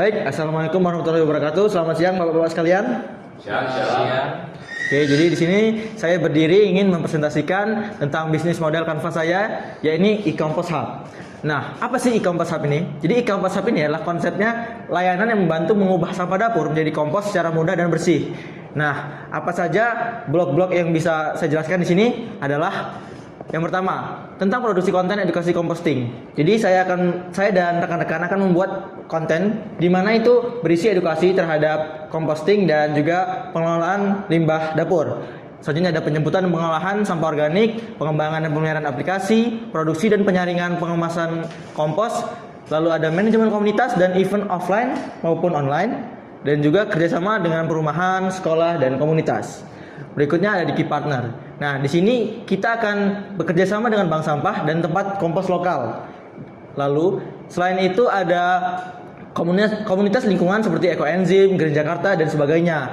Baik, Assalamualaikum warahmatullahi wabarakatuh. Selamat siang Bapak-bapak sekalian. Siang. Oke, jadi di sini saya berdiri ingin mempresentasikan tentang bisnis model kanvas saya, yaitu e-Compost Hub. Nah, apa sih e-Compost Hub ini? Jadi e-Compost Hub ini adalah konsepnya layanan yang membantu mengubah sampah dapur menjadi kompos secara mudah dan bersih. Nah, apa saja blok-blok yang bisa saya jelaskan di sini adalah yang pertama, tentang produksi konten edukasi composting. Jadi saya dan rekan-rekan akan membuat konten di mana itu berisi edukasi terhadap composting dan juga pengelolaan limbah dapur. Selanjutnya ada penjemputan dan pengolahan sampah organik, pengembangan dan pemeliharaan aplikasi, produksi dan penyaringan pengemasan kompos, lalu ada manajemen komunitas dan event offline maupun online, dan juga kerjasama dengan perumahan, sekolah, dan komunitas. Berikutnya ada di Key Partner. Nah, di sini kita akan bekerja sama dengan bank sampah dan tempat kompos lokal. Lalu, selain itu ada komunitas lingkungan seperti Ekoenzim, Green Jakarta, dan sebagainya.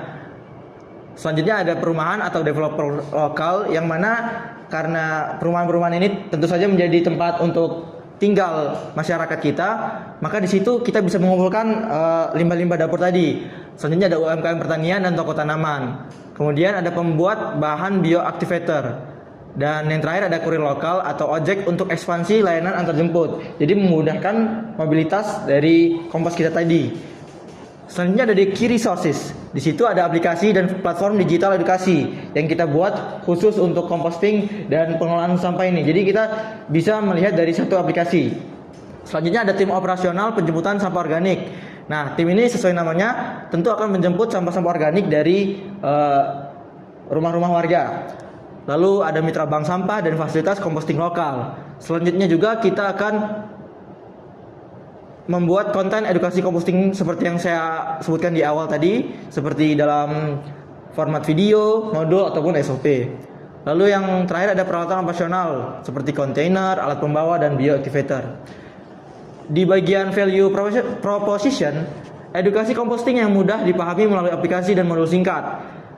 Selanjutnya ada perumahan atau developer lokal yang mana karena perumahan-perumahan ini tentu saja menjadi tempat untuk tinggal masyarakat kita, maka di situ kita bisa mengumpulkan limbah-limbah dapur tadi. Selanjutnya ada UMKM pertanian dan toko tanaman. Kemudian ada pembuat bahan bioactivator. Dan yang terakhir ada kurir lokal atau ojek untuk ekspansi layanan antar jemput. Jadi memudahkan mobilitas dari kompos kita tadi. Selanjutnya ada di Key Resources. Di situ ada aplikasi dan platform digital edukasi yang kita buat khusus untuk composting dan pengelolaan sampah ini. Jadi kita bisa melihat dari satu aplikasi. Selanjutnya ada tim operasional penjemputan sampah organik. Nah, tim ini sesuai namanya tentu akan menjemput sampah-sampah organik dari rumah-rumah warga. Lalu ada mitra bank sampah dan fasilitas composting lokal. Selanjutnya juga kita akan membuat konten edukasi composting seperti yang saya sebutkan di awal tadi, seperti dalam format video, modul, ataupun SOP. Lalu yang terakhir ada peralatan operasional seperti kontainer, alat pembawa, dan bioactivator. Di bagian value proposition, edukasi composting yang mudah dipahami melalui aplikasi dan modul singkat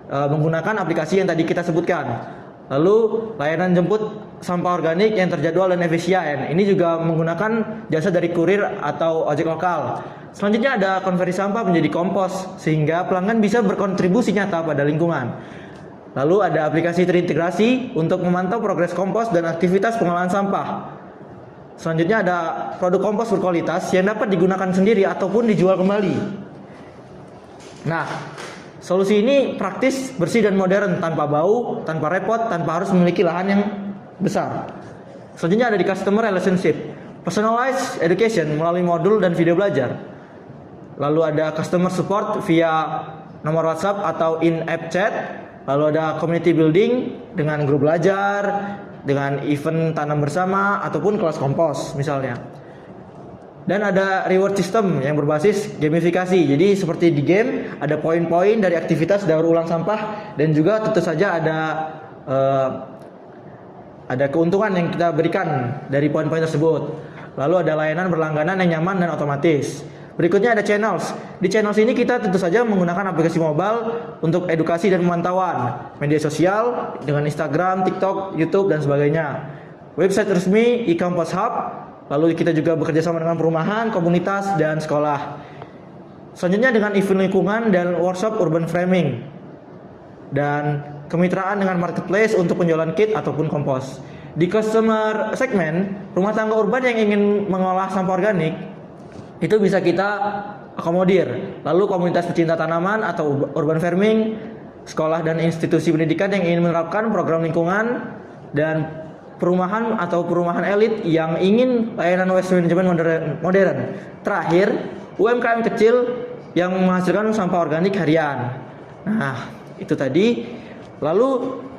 menggunakan aplikasi yang tadi kita sebutkan. Lalu layanan jemput sampah organik yang terjadwal dan efisien. Ini juga menggunakan jasa dari kurir atau ojek lokal. Selanjutnya ada konversi sampah menjadi kompos sehingga pelanggan bisa berkontribusi nyata pada lingkungan. Lalu ada aplikasi terintegrasi untuk memantau progres kompos dan aktivitas pengolahan sampah. Selanjutnya ada produk kompos berkualitas yang dapat digunakan sendiri ataupun dijual kembali. Nah, solusi ini praktis, bersih dan modern, tanpa bau, tanpa repot, tanpa harus memiliki lahan yang besar. Selanjutnya ada di customer relationship, personalized education melalui modul dan video belajar. Lalu ada customer support via nomor WhatsApp atau in-app chat. Lalu ada community building dengan grup belajar, dengan event tanam bersama ataupun kelas kompos misalnya. Dan ada reward system yang berbasis gamifikasi. Jadi seperti di game ada poin-poin dari aktivitas daur ulang sampah dan juga tentu saja ada keuntungan yang kita berikan dari poin-poin tersebut. Lalu ada layanan berlangganan yang nyaman dan otomatis. Berikutnya ada channels. Di channels ini kita tentu saja menggunakan aplikasi mobile untuk edukasi dan pemantauan, media sosial dengan Instagram, TikTok, YouTube, dan sebagainya. Website resmi e-Compost Hub. Lalu kita juga bekerja sama dengan perumahan, komunitas, dan sekolah. Selanjutnya dengan event lingkungan dan workshop urban framing. Dan kemitraan dengan marketplace untuk penjualan kit ataupun kompos. Di customer segment, rumah tangga urban yang ingin mengolah sampah organik, itu bisa kita akomodir. Lalu komunitas pecinta tanaman atau urban farming, sekolah dan institusi pendidikan yang ingin menerapkan program lingkungan, dan perumahan atau perumahan elit yang ingin layanan waste management modern. Terakhir, UMKM kecil yang menghasilkan sampah organik harian. Nah, itu tadi. Lalu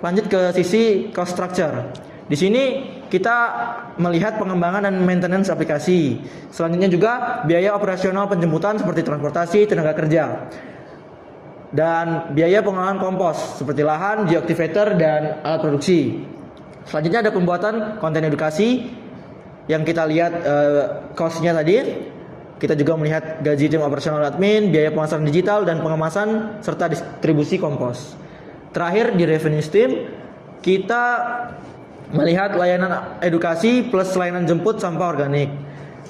lanjut ke sisi cost structure. Di sini kita melihat pengembangan dan maintenance aplikasi. Selanjutnya juga biaya operasional penjemputan seperti transportasi, tenaga kerja. Dan biaya pengelolaan kompos seperti lahan, bioactivator, dan alat produksi. Selanjutnya ada pembuatan konten edukasi yang kita lihat cost-nya tadi. Kita juga melihat gaji tim operasional admin, biaya pemasaran digital, dan pengemasan serta distribusi kompos. Terakhir di revenue stream kita melihat layanan edukasi plus layanan jemput sampah organik.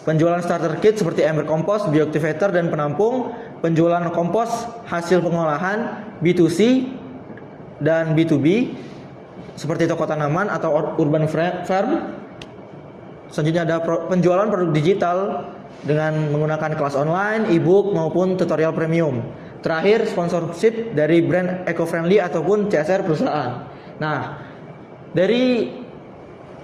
penjualan starter kit seperti ember kompos, bioactivator dan penampung, penjualan kompos hasil pengolahan B2C dan B2B seperti toko tanaman atau urban farm. Selanjutnya ada penjualan produk digital dengan menggunakan kelas online, e-book maupun tutorial premium. Terakhir, sponsorship dari brand eco-friendly ataupun CSR perusahaan. Nah, dari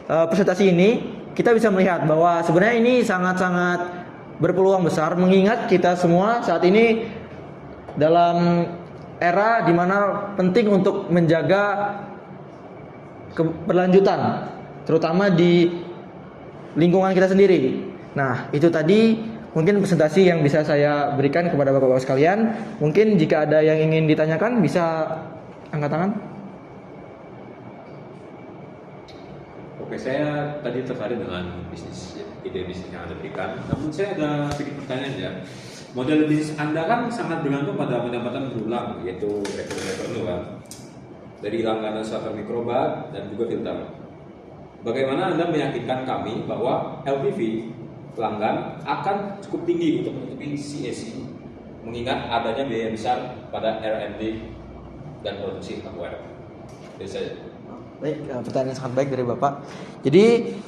presentasi ini kita bisa melihat bahwa sebenarnya ini sangat-sangat berpeluang besar, mengingat kita semua saat ini dalam era di mana penting untuk menjaga keberlanjutan, terutama di lingkungan kita sendiri. Nah, itu tadi mungkin presentasi yang bisa saya berikan kepada Bapak-Bapak sekalian. Mungkin jika ada yang ingin ditanyakan bisa angkat tangan. Oke, saya tadi tertarik dengan ide bisnis yang Anda berikan. Namun saya ada sedikit pertanyaan ya. Model bisnis Anda kan sangat bergantung pada pendapatan berulang, yaitu revenue kan, dari langganan starter mikroba dan juga filter. Bagaimana Anda meyakinkan kami bahwa LTV pelanggan akan cukup tinggi untuk menutupi CAC, mengingat adanya biaya besar pada R&D dan produksi hardware? Itu saja. Baik, pertanyaan sangat baik dari Bapak. Jadi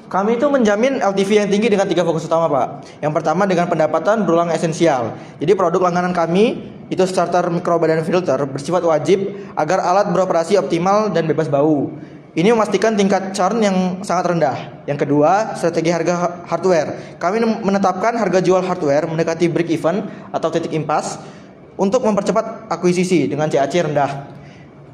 kami itu menjamin LTV yang tinggi dengan 3 fokus utama, Pak. Yang pertama dengan pendapatan berulang esensial. Jadi produk langganan kami itu starter mikroba dan filter bersifat wajib agar alat beroperasi optimal dan bebas bau. Ini memastikan tingkat churn yang sangat rendah. Yang kedua, strategi harga hardware. Kami menetapkan harga jual hardware mendekati break even atau titik impas untuk mempercepat akuisisi dengan CAC rendah.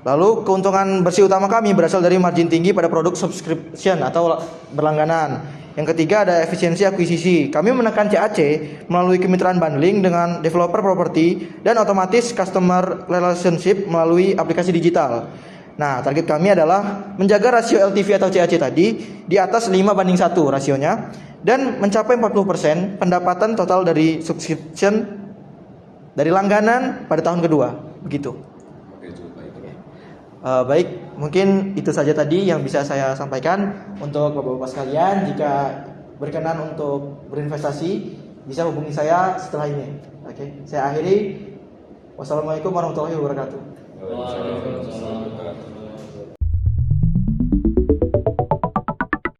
Lalu keuntungan bersih utama kami berasal dari margin tinggi pada produk subscription atau berlangganan. Yang ketiga ada efisiensi akuisisi. Kami menekan CAC melalui kemitraan bundling dengan developer property dan otomatis customer relationship melalui aplikasi digital. Nah, target kami adalah menjaga rasio LTV atau CAC tadi di atas 5:1 rasionya dan mencapai 40% pendapatan total dari subscription dari langganan pada tahun kedua. Begitu. Oke, cukup baik. Baik, mungkin itu saja tadi yang bisa saya sampaikan untuk Bapak-Bapak sekalian. Jika berkenan untuk berinvestasi, bisa hubungi saya setelah ini. Oke, saya akhiri. Wassalamualaikum warahmatullahi wabarakatuh. Waalaikumsalam warahmatullahi wabarakatuh.